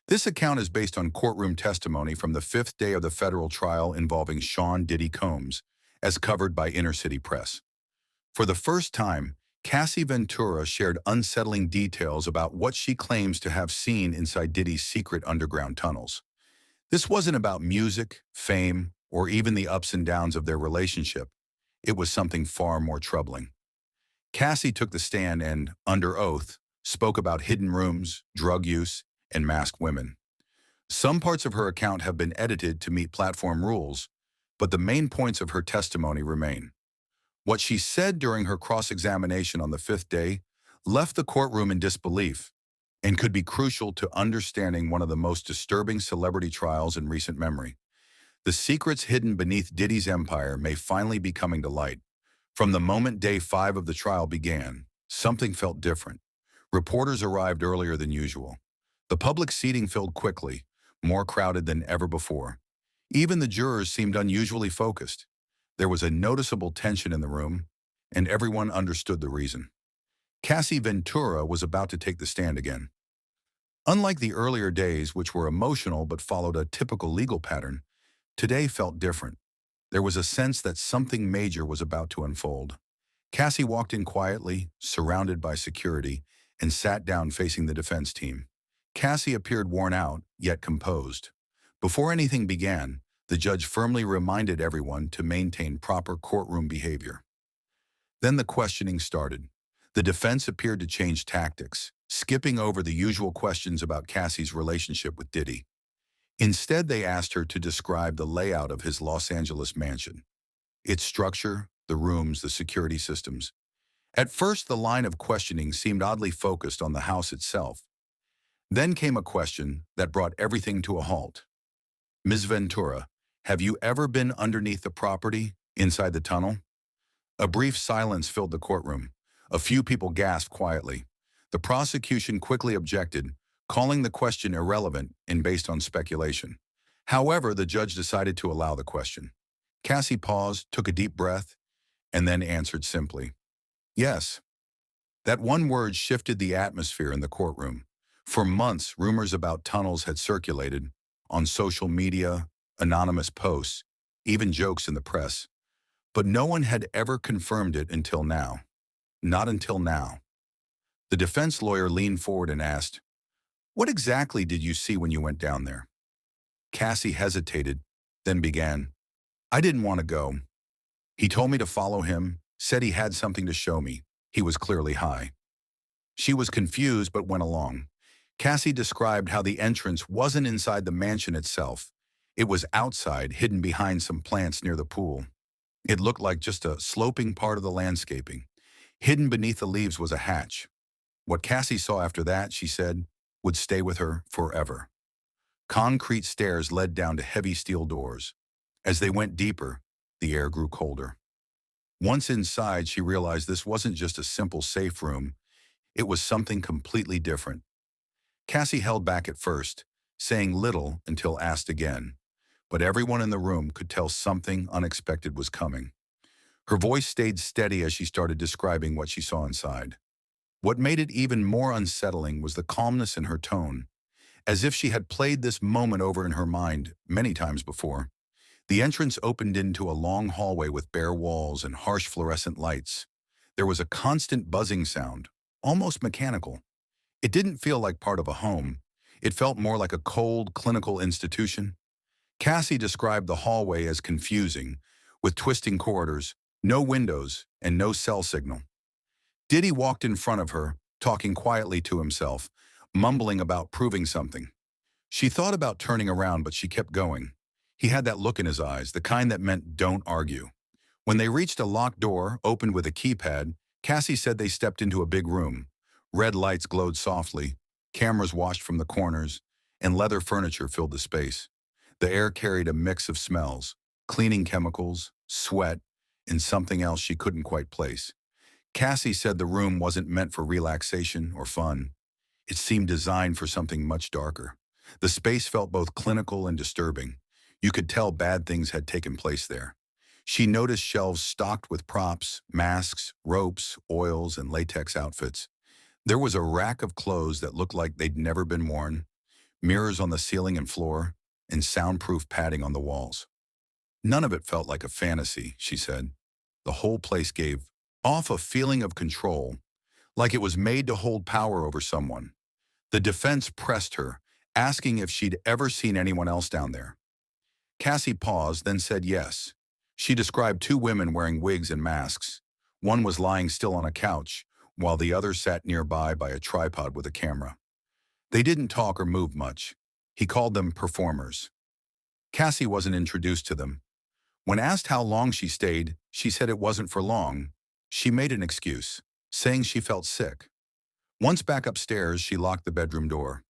This account is based on courtroom testimony from the fifth day of the federal trial involving Sean Diddy Combs, as covered by Inner City Press. For the first time, Cassie Ventura shared unsettling details about what she claims to have seen inside Diddy's secret underground tunnels. This wasn't about music, fame, or even the ups and downs of their relationship. It was something far more troubling. Cassie took the stand and, under oath, spoke about hidden rooms, drug use, and masked women. Some parts of her account have been edited to meet platform rules, but the main points of her testimony remain. What she said during her cross-examination on the fifth day left the courtroom in disbelief and could be crucial to understanding one of the most disturbing celebrity trials in recent memory. The secrets hidden beneath Diddy's empire may finally be coming to light. From the moment day 5 of the trial began, something felt different. Reporters arrived earlier than usual. The public seating filled quickly, more crowded than ever before. Even the jurors seemed unusually focused. There was a noticeable tension in the room, and everyone understood the reason. Cassie Ventura was about to take the stand again. Unlike the earlier days, which were emotional but followed a typical legal pattern, today felt different. There was a sense that something major was about to unfold. Cassie walked in quietly, surrounded by security, and sat down facing the defense team. Cassie appeared worn out, yet composed. Before anything began, the judge firmly reminded everyone to maintain proper courtroom behavior. Then the questioning started. The defense appeared to change tactics, skipping over the usual questions about Cassie's relationship with Diddy. Instead, they asked her to describe the layout of his Los Angeles mansion, its structure, the rooms, the security systems. At first, the line of questioning seemed oddly focused on the house itself. Then came a question that brought everything to a halt. Ms. Ventura, have you ever been underneath the property, inside the tunnel? A brief silence filled the courtroom. A few people gasped quietly. The prosecution quickly objected, calling the question irrelevant and based on speculation. However, the judge decided to allow the question. Cassie paused, took a deep breath, and then answered simply, "Yes." That one word shifted the atmosphere in the courtroom. For months, rumors about tunnels had circulated on social media, anonymous posts, even jokes in the press. But no one had ever confirmed it until now. Not until now. The defense lawyer leaned forward and asked, "What exactly did you see when you went down there?" Cassie hesitated, then began, "I didn't want to go. He told me to follow him, said he had something to show me. He was clearly high." She was confused but went along. Cassie described how the entrance wasn't inside the mansion itself. It was outside, hidden behind some plants near the pool. It looked like just a sloping part of the landscaping. Hidden beneath the leaves was a hatch. What Cassie saw after that, she said, would stay with her forever. Concrete stairs led down to heavy steel doors. As they went deeper, the air grew colder. Once inside, she realized this wasn't just a simple safe room. It was something completely different. Cassie held back at first, saying little until asked again. But everyone in the room could tell something unexpected was coming. Her voice stayed steady as she started describing what she saw inside. What made it even more unsettling was the calmness in her tone, as if she had played this moment over in her mind many times before. The entrance opened into a long hallway with bare walls and harsh fluorescent lights. There was a constant buzzing sound, almost mechanical. It didn't feel like part of a home. It felt more like a cold, clinical institution. Cassie described the hallway as confusing, with twisting corridors, no windows, and no cell signal. Diddy walked in front of her, talking quietly to himself, mumbling about proving something. She thought about turning around, but she kept going. He had that look in his eyes, the kind that meant don't argue. When they reached a locked door, opened with a keypad, Cassie said they stepped into a big room. Red lights glowed softly, cameras watched from the corners, and leather furniture filled the space. The air carried a mix of smells, cleaning chemicals, sweat, and something else she couldn't quite place. Cassie said the room wasn't meant for relaxation or fun. It seemed designed for something much darker. The space felt both clinical and disturbing. You could tell bad things had taken place there. She noticed shelves stocked with props, masks, ropes, oils, and latex outfits. There was a rack of clothes that looked like they'd never been worn. mirrors on the ceiling and floor, and soundproof padding on the walls. None of it felt like a fantasy, she said. The whole place gave off a feeling of control, like it was made to hold power over someone. The defense pressed her, asking if she'd ever seen anyone else down there. Cassie paused, then said yes. She described two women wearing wigs and masks. One was lying still on a couch, while the other sat nearby by a tripod with a camera. They didn't talk or move much. He called them performers. Cassie wasn't introduced to them. When asked how long she stayed, she said it wasn't for long. She made an excuse, saying she felt sick. Once back upstairs, she locked the bedroom door.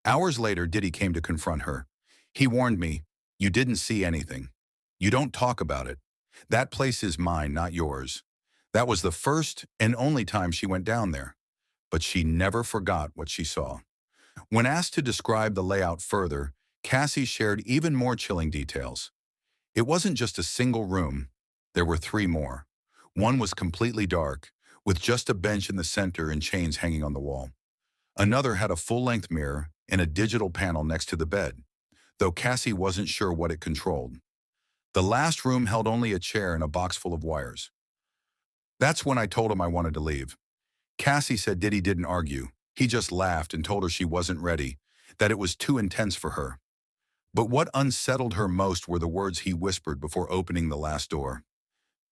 Hours later, Diddy came to confront her. He warned me, "You didn't see anything. You don't talk about it. That place is mine, not yours." That was the first and only time she went down there. But she never forgot what she saw. When asked to describe the layout further, Cassie shared even more chilling details. It wasn't just a single room. There were three more. One was completely dark, with just a bench in the center and chains hanging on the wall. Another had a full-length mirror and a digital panel next to the bed, though Cassie wasn't sure what it controlled. The last room held only a chair and a box full of wires. That's when I told him I wanted to leave. Cassie said Diddy didn't argue. He just laughed and told her she wasn't ready, that it was too intense for her. But what unsettled her most were the words he whispered before opening the last door.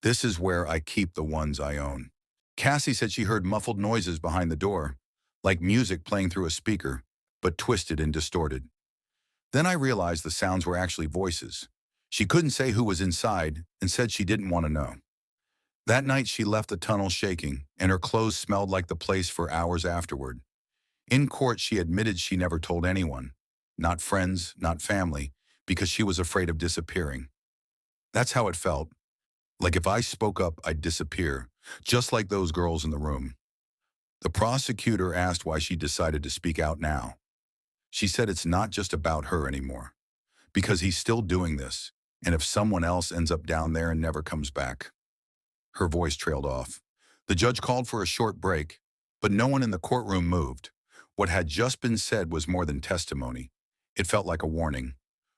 "This is where I keep the ones I own." Cassie said she heard muffled noises behind the door, like music playing through a speaker, but twisted and distorted. Then I realized the sounds were actually voices. She couldn't say who was inside and said she didn't want to know. That night she left the tunnel shaking, and her clothes smelled like the place for hours afterward. In court, she admitted she never told anyone, not friends, not family, because she was afraid of disappearing. That's how it felt. Like if I spoke up, I'd disappear, just like those girls in the room. The prosecutor asked why she decided to speak out now. She said it's not just about her anymore, because he's still doing this, and if someone else ends up down there and never comes back. Her voice trailed off. The judge called for a short break, but no one in the courtroom moved. What had just been said was more than testimony. It felt like a warning.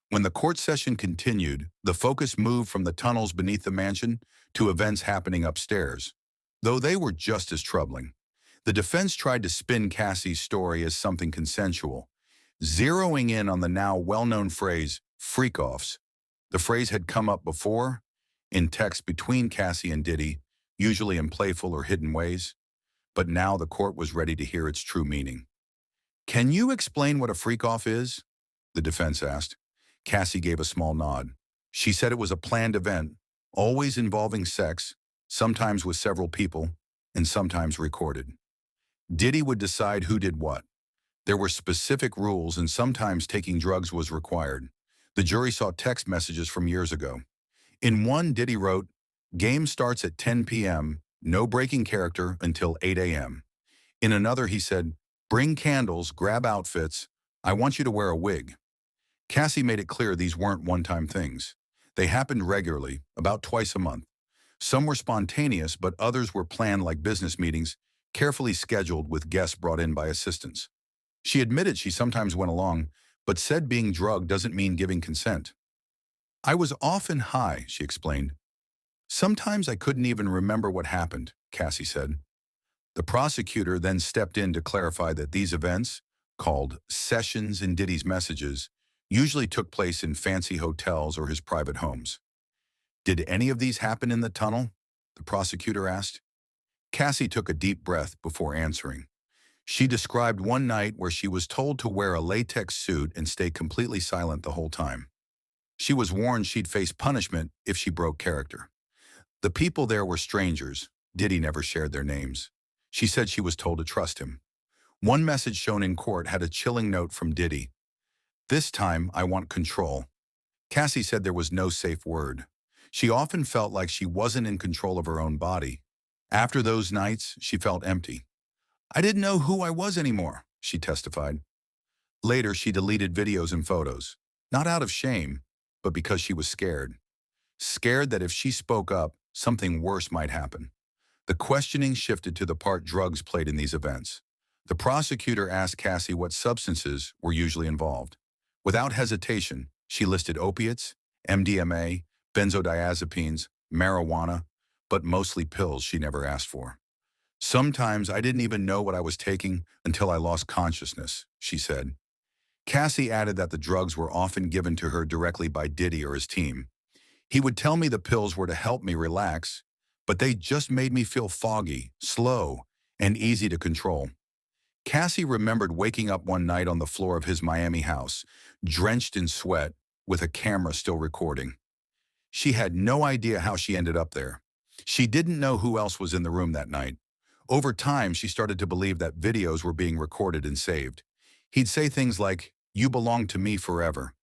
When the court session continued, the focus moved from the tunnels beneath the mansion to events happening upstairs, though they were just as troubling. The defense tried to spin Cassie's story as something consensual, zeroing in on the now well-known phrase, freak-offs. The phrase had come up before, in text between Cassie and Diddy, usually in playful or hidden ways, but now the court was ready to hear its true meaning. "Can you explain what a freak-off is?" the defense asked. Cassie gave a small nod. She said it was a planned event, always involving sex, sometimes with several people, and sometimes recorded. Diddy would decide who did what. There were specific rules, and sometimes taking drugs was required. The jury saw text messages from years ago. In one, Diddy wrote, "Game starts at 10 p.m., no breaking character until 8 a.m. In another, he said, "Bring candles, grab outfits. I want you to wear a wig." Cassie made it clear these weren't one-time things. They happened regularly, about twice a month. Some were spontaneous, but others were planned like business meetings, carefully scheduled with guests brought in by assistants. She admitted she sometimes went along, but said being drugged doesn't mean giving consent. "I was often high," she explained. "Sometimes I couldn't even remember what happened," Cassie said. The prosecutor then stepped in to clarify that these events, called sessions in Diddy's messages, usually took place in fancy hotels or his private homes. "Did any of these happen in the tunnel?" the prosecutor asked. Cassie took a deep breath before answering. She described one night where she was told to wear a latex suit and stay completely silent the whole time. She was warned she'd face punishment if she broke character. The people there were strangers. Diddy never shared their names. She said she was told to trust him. One message shown in court had a chilling note from Diddy. "This time, I want control." Cassie said there was no safe word. She often felt like she wasn't in control of her own body. After those nights, she felt empty. "I didn't know who I was anymore," she testified. Later, she deleted videos and photos, not out of shame, but because she was scared. Scared that if she spoke up, something worse might happen. The questioning shifted to the part drugs played in these events. The prosecutor asked Cassie what substances were usually involved. Without hesitation, she listed opiates, MDMA, benzodiazepines, marijuana, but mostly pills she never asked for. Sometimes I didn't even know what I was taking until I lost consciousness, she said. Cassie added that the drugs were often given to her directly by Diddy or his team. He would tell me the pills were to help me relax, but they just made me feel foggy, slow, and easy to control. Cassie remembered waking up one night on the floor of his Miami house, drenched in sweat, with a camera still recording. She had no idea how she ended up there. She didn't know who else was in the room that night. Over time, she started to believe that videos were being recorded and saved. He'd say things like, "You belong to me forever."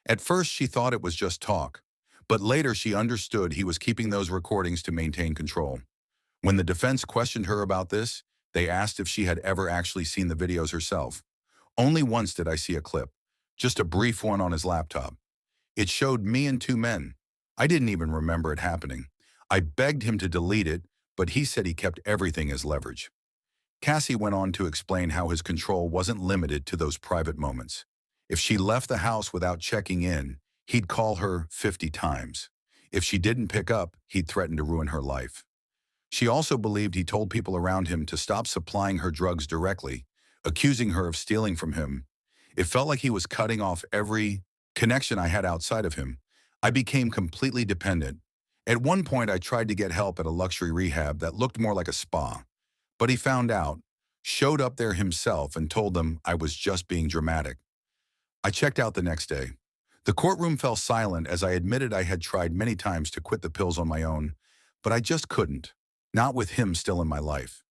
At first, she thought it was just talk, but later she understood he was keeping those recordings to maintain control. When the defense questioned her about this, they asked if she had ever actually seen the videos herself. "Only once did I see a clip, just a brief one on his laptop. It showed me and two men. I didn't even remember it happening. I begged him to delete it, but he said he kept everything as leverage." Cassie went on to explain how his control wasn't limited to those private moments. If she left the house without checking in, he'd call her 50 times. If she didn't pick up, he'd threaten to ruin her life. She also believed he told people around him to stop supplying her drugs directly, accusing her of stealing from him. It felt like he was cutting off every connection I had outside of him. I became completely dependent. At one point, I tried to get help at a luxury rehab that looked more like a spa. But he found out, showed up there himself, and told them I was just being dramatic. I checked out the next day. The courtroom fell silent as I admitted I had tried many times to quit the pills on my own, but I just couldn't, not with him still in my life.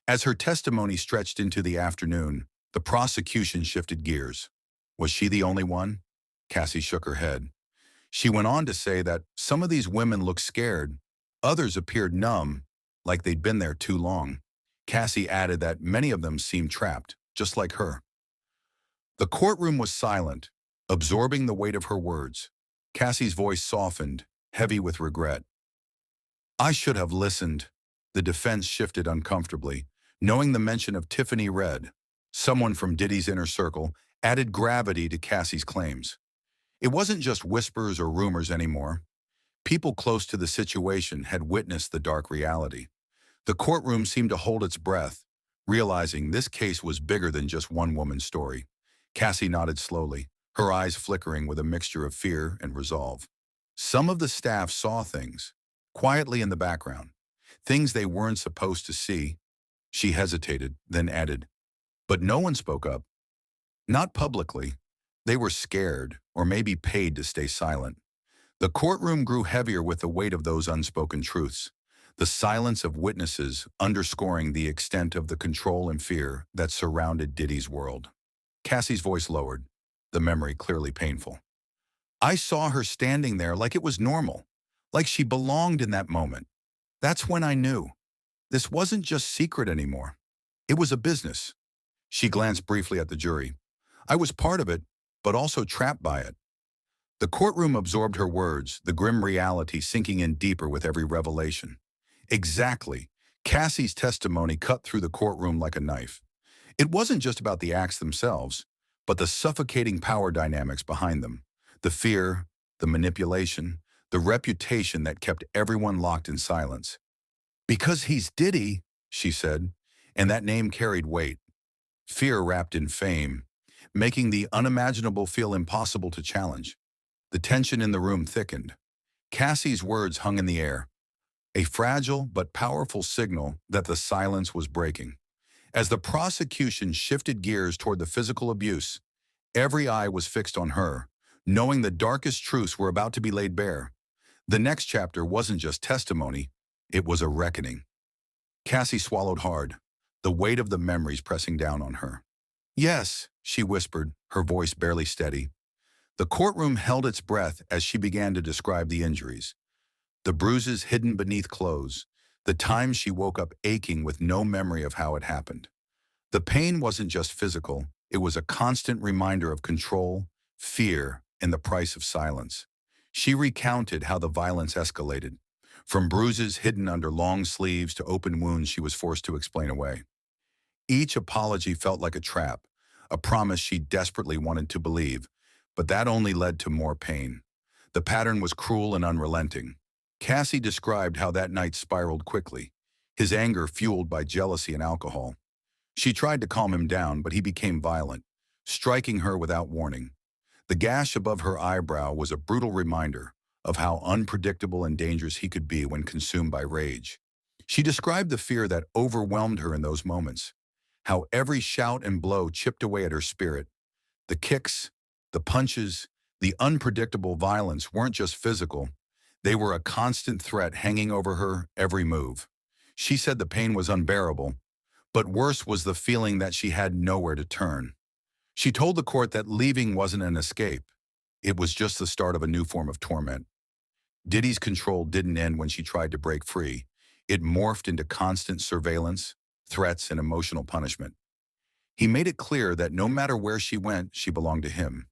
As her testimony stretched into the afternoon, the prosecution shifted gears. Was she the only one? Cassie shook her head. She went on to say that some of these women looked scared, others appeared numb, like they'd been there too long. Cassie added that many of them seemed trapped, just like her. The courtroom was silent, absorbing the weight of her words. Cassie's voice softened, heavy with regret. "I should have listened." The defense shifted uncomfortably, knowing the mention of Tiffany Red, someone from Diddy's inner circle, added gravity to Cassie's claims. It wasn't just whispers or rumors anymore. People close to the situation had witnessed the dark reality. The courtroom seemed to hold its breath, realizing this case was bigger than just one woman's story. Cassie nodded slowly, her eyes flickering with a mixture of fear and resolve. Some of the staff saw things, quietly in the background, things they weren't supposed to see. She hesitated, then added, "But no one spoke up. Not publicly. They were scared, or maybe paid to stay silent." The courtroom grew heavier with the weight of those unspoken truths, the silence of witnesses underscoring the extent of the control and fear that surrounded Diddy's world. Cassie's voice lowered, the memory clearly painful. "I saw her standing there like it was normal, like she belonged in that moment. That's when I knew. This wasn't just secret anymore. It was a business." She glanced briefly at the jury. "I was part of it, but also trapped by it." The courtroom absorbed her words, the grim reality sinking in deeper with every revelation. Exactly. Cassie's testimony cut through the courtroom like a knife. It wasn't just about the acts themselves, but the suffocating power dynamics behind them. The fear, the manipulation, the reputation that kept everyone locked in silence. "Because he's Diddy," she said, and that name carried weight. Fear wrapped in fame, making the unimaginable feel impossible to challenge. The tension in the room thickened. Cassie's words hung in the air, a fragile but powerful signal that the silence was breaking. As the prosecution shifted gears toward the physical abuse, every eye was fixed on her, knowing the darkest truths were about to be laid bare. The next chapter wasn't just testimony, it was a reckoning. Cassie swallowed hard, the weight of the memories pressing down on her. "Yes," she whispered, her voice barely steady. The courtroom held its breath as she began to describe the injuries. The bruises hidden beneath clothes, the times she woke up aching with no memory of how it happened. The pain wasn't just physical, it was a constant reminder of control, fear, and the price of silence. She recounted how the violence escalated, from bruises hidden under long sleeves to open wounds she was forced to explain away. Each apology felt like a trap, a promise she desperately wanted to believe, but that only led to more pain. The pattern was cruel and unrelenting. Cassie described how that night spiraled quickly, his anger fueled by jealousy and alcohol. She tried to calm him down, but he became violent, striking her without warning. The gash above her eyebrow was a brutal reminder of how unpredictable and dangerous he could be when consumed by rage. She described the fear that overwhelmed her in those moments, how every shout and blow chipped away at her spirit. The kicks, the punches, the unpredictable violence weren't just physical. They were a constant threat hanging over her every move. She said the pain was unbearable, but worse was the feeling that she had nowhere to turn. She told the court that leaving wasn't an escape. It was just the start of a new form of torment. Diddy's control didn't end when she tried to break free. It morphed into constant surveillance, threats, and emotional punishment. He made it clear that no matter where she went, she belonged to him.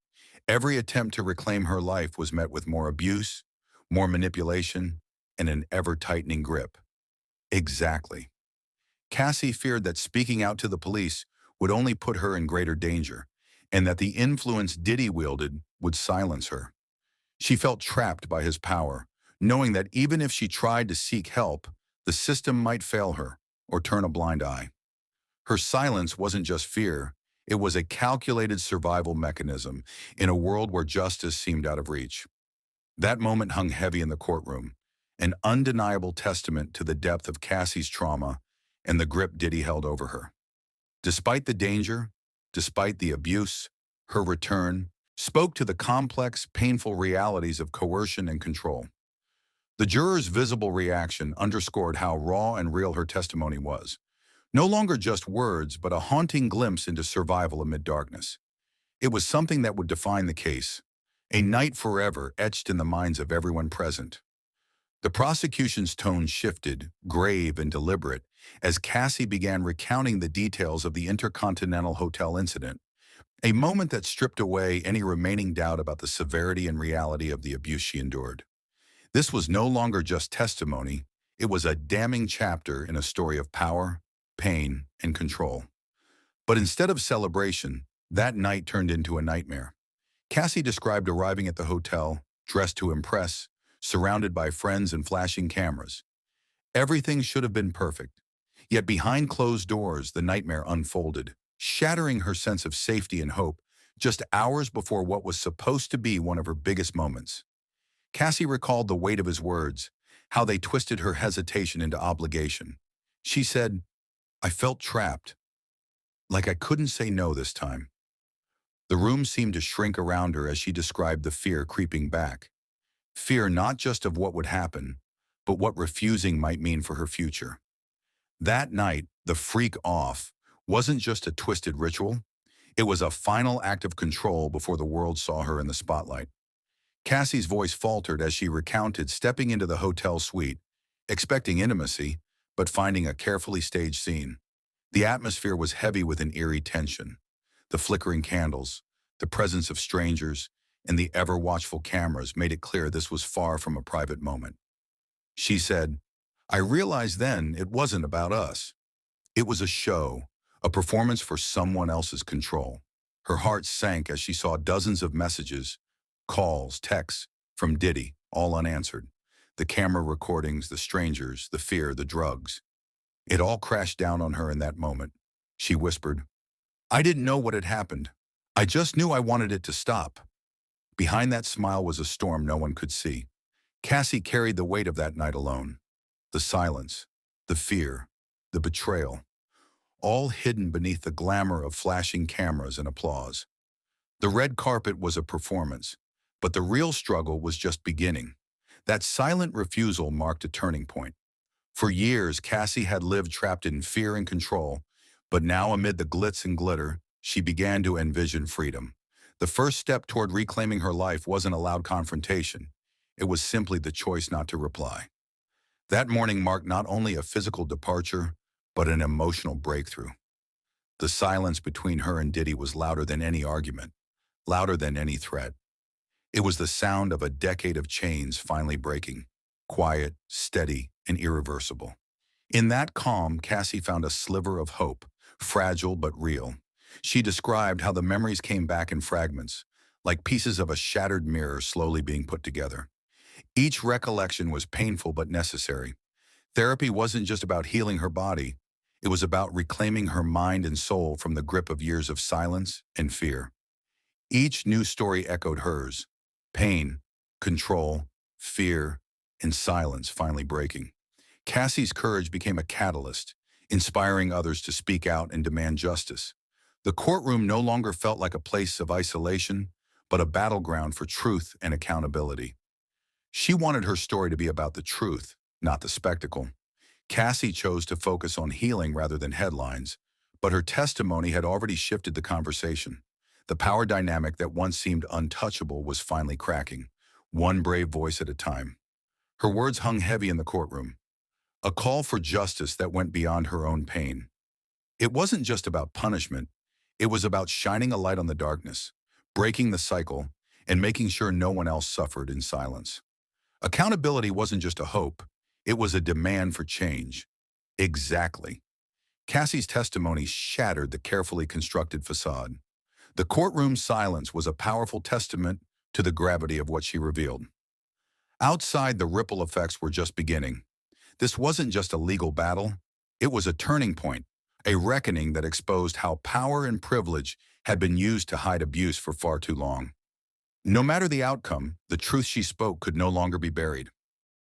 Every attempt to reclaim her life was met with more abuse, more manipulation, and an ever-tightening grip. Exactly. Cassie feared that speaking out to the police would only put her in greater danger, and that the influence Diddy wielded would silence her. She felt trapped by his power, knowing that even if she tried to seek help, the system might fail her or turn a blind eye. Her silence wasn't just fear, it was a calculated survival mechanism in a world where justice seemed out of reach. That moment hung heavy in the courtroom, an undeniable testament to the depth of Cassie's trauma and the grip Diddy held over her. Despite the danger, despite the abuse, her return spoke to the complex, painful realities of coercion and control. The jurors' visible reaction underscored how raw and real her testimony was. No longer just words, but a haunting glimpse into survival amid darkness. It was something that would define the case, a night forever etched in the minds of everyone present. The prosecution's tone shifted, grave and deliberate, as Cassie began recounting the details of the Intercontinental Hotel incident, a moment that stripped away any remaining doubt about the severity and reality of the abuse she endured. This was no longer just testimony, it was a damning chapter in a story of power, pain, and control. But instead of celebration, that night turned into a nightmare. Cassie described arriving at the hotel, dressed to impress, surrounded by friends and flashing cameras. Everything should have been perfect. Yet behind closed doors, the nightmare unfolded, shattering her sense of safety and hope just hours before what was supposed to be one of her biggest moments. Cassie recalled the weight of his words, how they twisted her hesitation into obligation. She said, "I felt trapped, like I couldn't say no this time." The room seemed to shrink around her as she described the fear creeping back. Fear not just of what would happen, but what refusing might mean for her future. That night, the freak off wasn't just a twisted ritual, it was a final act of control before the world saw her in the spotlight. Cassie's voice faltered as she recounted stepping into the hotel suite, expecting intimacy, but finding a carefully staged scene. The atmosphere was heavy with an eerie tension. The flickering candles, the presence of strangers, and the ever-watchful cameras made it clear this was far from a private moment. She said, "I realized then it wasn't about us. It was a show, a performance for someone else's control." Her heart sank as she saw dozens of messages, calls, texts from Diddy, all unanswered. The camera recordings, the strangers, the fear, the drugs. It all crashed down on her in that moment. She whispered, "I didn't know what had happened. I just knew I wanted it to stop." Behind that smile was a storm no one could see. Cassie carried the weight of that night alone. The silence, the fear, the betrayal, all hidden beneath the glamour of flashing cameras and applause. The red carpet was a performance, but the real struggle was just beginning. That silent refusal marked a turning point. For years, Cassie had lived trapped in fear and control, but now amid the glitz and glitter, she began to envision freedom. The first step toward reclaiming her life wasn't a loud confrontation. It was simply the choice not to reply. That morning marked not only a physical departure, but an emotional breakthrough. The silence between her and Diddy was louder than any argument, louder than any threat. It was the sound of a decade of chains finally breaking, quiet, steady, and irreversible. In that calm, Cassie found a sliver of hope. fragile but real. She described how the memories came back in fragments, like pieces of a shattered mirror slowly being put together. Each recollection was painful but necessary. Therapy wasn't just about healing her body, it was about reclaiming her mind and soul from the grip of years of silence and fear. Each new story echoed hers: pain, control, fear, and silence finally breaking. Cassie's courage became a catalyst, inspiring others to speak out and demand justice. The courtroom no longer felt like a place of isolation, but a battleground for truth and accountability. She wanted her story to be about the truth, not the spectacle. Cassie chose to focus on healing rather than headlines, but her testimony had already shifted the conversation. The power dynamic that once seemed untouchable was finally cracking, one brave voice at a time. Her words hung heavy in the courtroom, a call for justice that went beyond her own pain. It wasn't just about punishment, it was about shining a light on the darkness, breaking the cycle, and making sure no one else suffered in silence. Accountability wasn't just a hope, it was a demand for change. Exactly. Cassie's testimony shattered the carefully constructed facade. The courtroom's silence was a powerful testament to the gravity of what she revealed. Outside, the ripple effects were just beginning. This wasn't just a legal battle, it was a turning point, a reckoning that exposed how power and privilege had been used to hide abuse for far too long. No matter the outcome, the truth she spoke could no longer be buried.